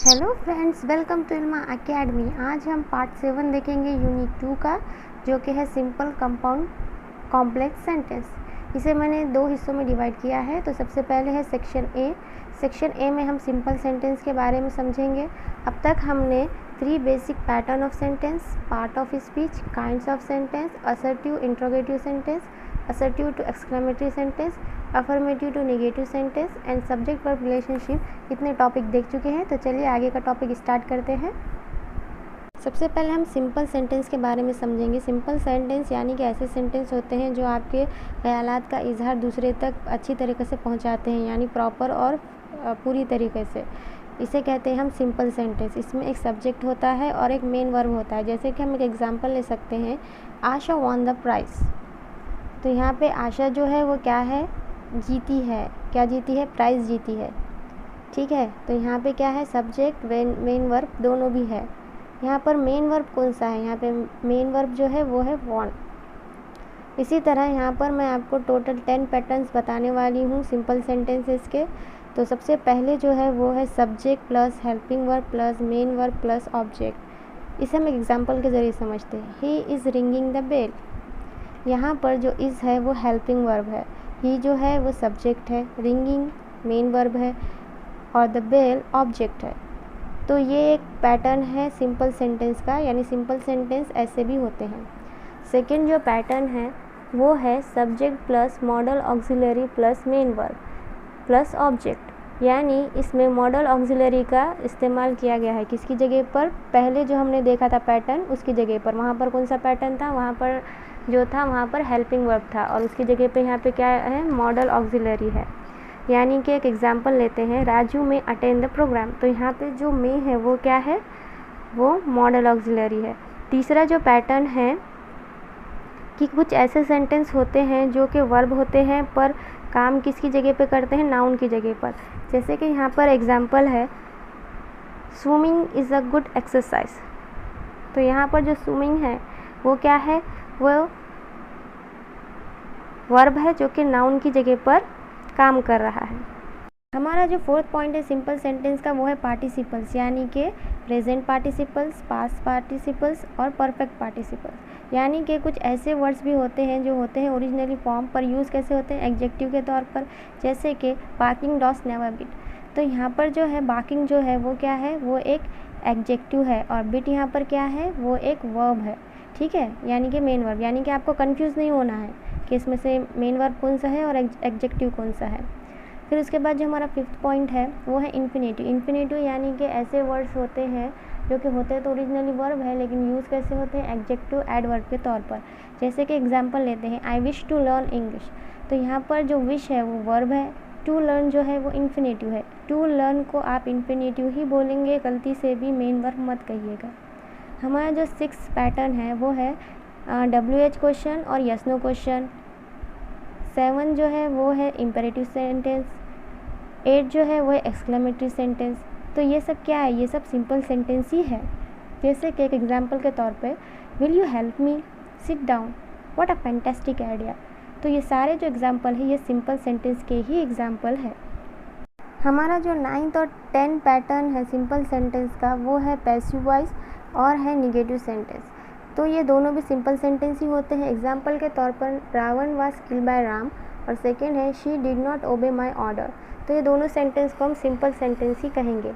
Hello friends, welcome to Ilma academy. आज हम part 7 देखेंगे यूनिट 2 का, जो कि है सिंपल कंपाउंड कॉम्प्लेक्स सेंटेंस। इसे मैंने 2 हिस्सों में डिवाइड किया है। तो सबसे पहले है सेक्शन ए। सेक्शन ए में हम सिंपल सेंटेंस के बारे में समझेंगे। अब तक हमने 3 basic pattern of sentence, part of speech, kinds of sentence, assertive interrogative sentence, assertive to exclamatory sentence, affirmative to negative sentence and subject verb relationship, इतने टॉपिक देख चुके हैं। तो चलिए आगे का टॉपिक स्टार्ट करते हैं। सबसे पहले हम सिंपल सेंटेंस के बारे में समझेंगे। सिंपल सेंटेंस यानी कि ऐसे सेंटेंस होते हैं जो आपके ख्यालात का इजहार दूसरे तक अच्छी तरीके से पहुंचाते हैं, यानी प्रॉपर और पूरी तरीके से। इसे कहते हैं हम सिंपल सेंटेंस। इसमें एक सब्जेक्ट होता है और एक मेन वर्ब होता है। जैसे कि हम एक एग्जांपल ले सकते हैं, आशा वॉन द प्राइज़। तो यहाँ पे आशा जो है वो क्या है, जीती है। क्या जीती है? प्राइज़ जीती है। ठीक है, तो यहाँ पे क्या है, सब्जेक्ट मेन वर्ब दोनों भी है। यहाँ पर मेन वर्ब कौन सा है? यहाँ पे मेन वर्ब जो है वो है वॉन। इसी तरह यहाँ पर मैं आपको टोटल 10 पैटर्न्स बताने वाली हूँ सिंपल सेंटेंसेस के। तो सबसे पहले जो है वो है subject plus helping verb plus main verb plus object. इसे हम एग्जाम्पल के ज़रिए समझते हैं। He is ringing the bell. यहाँ पर जो इज़ है वो हेल्पिंग वर्ब है, ही जो है वो सब्जेक्ट है, रिंगिंग मेन वर्ब है और द बेल ऑब्जेक्ट है। तो ये एक पैटर्न है सिंपल सेंटेंस का, यानी सिंपल सेंटेंस ऐसे भी होते हैं। सेकंड जो पैटर्न है वो है subject plus model auxiliary plus main verb plus object. यानी इसमें मॉडल ऑक्सिलरी का इस्तेमाल किया गया है किसकी जगह पर? पहले जो हमने देखा था पैटर्न उसकी जगह पर। वहाँ पर कौन सा पैटर्न था? वहाँ पर जो था वहाँ पर हेल्पिंग वर्ब था और उसकी जगह पे यहाँ पे क्या है, मॉडल ऑक्सिलरी है। यानी कि एक एग्जांपल लेते हैं, राजू में अटेंड द प्रोग्राम। तो यहाँ पे जो में है वो क्या है, वो मॉडल ऑक्सिलरी है। तीसरा जो पैटर्न है कि कुछ ऐसे सेंटेंस होते हैं जो कि वर्ब होते हैं पर काम किसकी जगह पे करते हैं, नाउन की जगह पर। जैसे कि यहाँ पर एग्जांपल है, swimming is a good exercise. तो यहाँ पर जो स्विमिंग है वो क्या है, वो वर्ब है जो कि नाउन की जगह पर काम कर रहा है। हमारा जो फोर्थ पॉइंट है सिंपल सेंटेंस का वो है पार्टिसिपल्स, यानी कि प्रेजेंट पार्टिसिपल्स, पास्ट पार्टिसिपल्स और परफेक्ट पार्टिसिपल्स। यानी कि कुछ ऐसे वर्ड्स भी होते हैं जो होते हैं ओरिजिनली फॉर्म पर यूज़ कैसे होते हैं, एडजेक्टिव के तौर पर। जैसे कि बार्किंग डॉग्स नेवर बिट। तो यहाँ पर जो है बार्किंग जो है वो क्या है, वो एक एडजेक्टिव है और बिट यहाँ पर क्या है, वो एक वर्ब है। ठीक है, यानी कि मेन वर्ब। यानी कि आपको कंफ्यूज नहीं होना है कि इसमें से मेन वर्ब कौन सा है और एडजेक्टिव कौन सा है। फिर उसके बाद जो हमारा फिफ्थ पॉइंट है वो है इन्फिनेटिव। इन्फिनेटिव यानी कि ऐसे वर्ड्स होते हैं जो कि होते तो ओरिजिनली वर्ब है लेकिन यूज़ कैसे होते हैं, एडजेक्टिव एडवर्ब के तौर पर। जैसे कि एग्जांपल लेते हैं, I wish to learn English. तो यहाँ पर जो विश है वो वर्ब है, टू लर्न जो है वो इन्फिनेटिव है। टू लर्न को आप इन्फिनेटिव ही बोलेंगे, गलती से भी मेन वर्ब मत कहिएगा। हमारा जो 6 पैटर्न है वो है WH क्वेश्चन और यस नो क्वेश्चन। 7 जो है वो है इम्पेरेटिव सेंटेंस। 8 जो है वो है एक्सक्लेमेटरी सेंटेंस। तो ये सब क्या है, ये सब सिंपल सेंटेंस ही है। जैसे कि एक एग्जांपल के तौर पे, will you help me, sit down, what a fantastic idea. तो ये सारे जो एग्जांपल है ये सिंपल सेंटेंस के ही एग्जांपल है। हमारा जो 9th और 10 पैटर्न है सिंपल सेंटेंस का वो है पैसिव वॉइस और है निगेटिव सेंटेंस। तो ये दोनों भी सिंपल सेंटेंस ही होते हैं। एग्जांपल के तौर पर, Ravana was killed by Rama और सेकेंड है she did not obey my order. तो ये दोनों सेंटेंस को हम सिंपल सेंटेंस ही कहेंगे।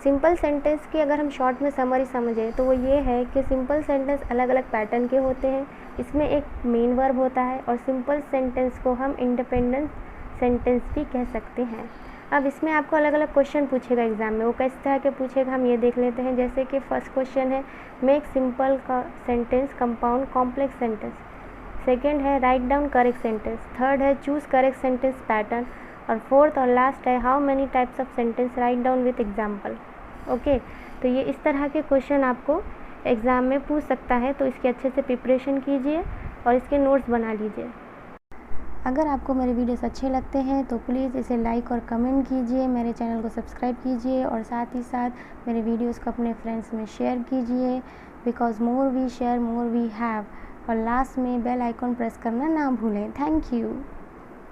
सिंपल सेंटेंस की अगर हम शॉर्ट में समरी समझें तो वो ये है कि सिंपल सेंटेंस अलग अलग पैटर्न के होते हैं। इसमें एक मेन वर्ब होता है और सिंपल सेंटेंस को हम इंडिपेंडेंट सेंटेंस भी कह सकते हैं। अब इसमें आपको अलग अलग क्वेश्चन पूछेगा एग्जाम में, वो किस तरह के पूछेगा हम ये देख लेते हैं। जैसे कि फर्स्ट क्वेश्चन है, मेक सिंपल का sentence compound complex sentence. Second है right down correct sentence. Third है चूज़ करेक्ट सेंटेंस पैटर्न। और फोर्थ और लास्ट है how many types of sentence write down with example. Okay, तो ये इस तरह के क्वेश्चन आपको एग्ज़ाम में पूछ सकता है। तो इसकी अच्छे से प्रिपरेशन कीजिए और इसके नोट्स बना लीजिए। अगर आपको मेरे वीडियोस अच्छे लगते हैं तो प्लीज़ इसे लाइक और कमेंट कीजिए, मेरे चैनल को सब्सक्राइब कीजिए और साथ ही साथ मेरे वीडियोस को अपने फ्रेंड्स में शेयर कीजिए। Because more we share more we have. और लास्ट में बेल आइकॉन प्रेस करना ना भूलें। Thank you.